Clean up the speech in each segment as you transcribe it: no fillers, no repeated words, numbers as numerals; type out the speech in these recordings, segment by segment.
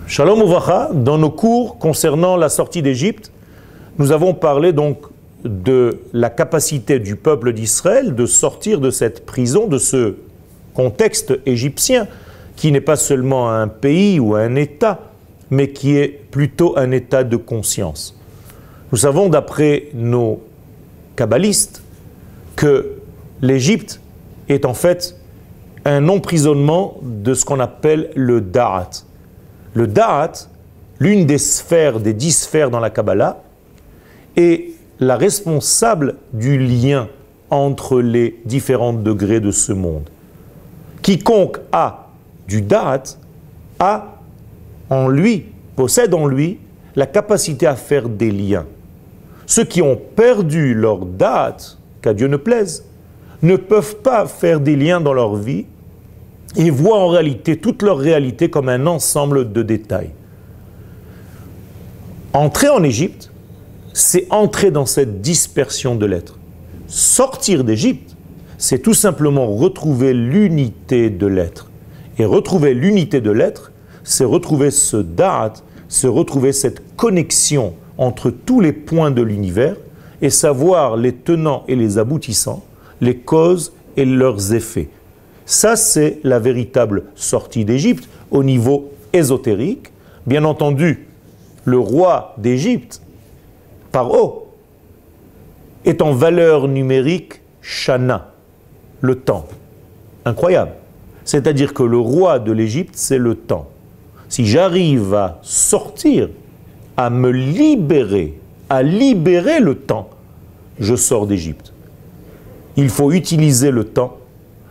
Shalom Uvracha, dans nos cours concernant la sortie d'Égypte, nous avons parlé donc de la capacité du peuple d'Israël de sortir de cette prison, de ce contexte égyptien, qui n'est pas seulement un pays ou un État, mais qui est plutôt un état de conscience. Nous savons d'après nos kabbalistes que l'Égypte est en fait un emprisonnement de ce qu'on appelle le Da'at. Le Da'at, l'une des sphères, des 10 sphères dans la Kabbalah, est la responsable du lien entre les différents degrés de ce monde. Quiconque a du Da'at a en lui, possède en lui la capacité à faire des liens. Ceux qui ont perdu leur Da'at, qu'à Dieu ne plaise, ne peuvent pas faire des liens dans leur vie et voient en réalité toute leur réalité comme un ensemble de détails. Entrer en Égypte, c'est entrer dans cette dispersion de l'être. Sortir d'Égypte, c'est tout simplement retrouver l'unité de l'être. Et retrouver l'unité de l'être, c'est retrouver ce da'at, c'est retrouver cette connexion entre tous les points de l'univers et savoir les tenants et les aboutissants, les causes et leurs effets. Ça, c'est la véritable sortie d'Égypte au niveau ésotérique. Bien entendu, le roi d'Égypte, Paro, est en valeur numérique Shana, le temps. Incroyable. C'est-à-dire que le roi de l'Égypte, c'est le temps. Si j'arrive à sortir, à me libérer, à libérer le temps, je sors d'Égypte. Il faut utiliser le temps.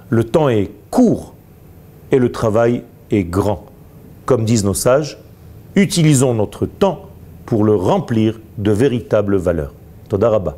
Le temps est court et le travail est grand. Comme disent nos sages, utilisons notre temps pour le remplir de véritables valeurs. Toda Rabba.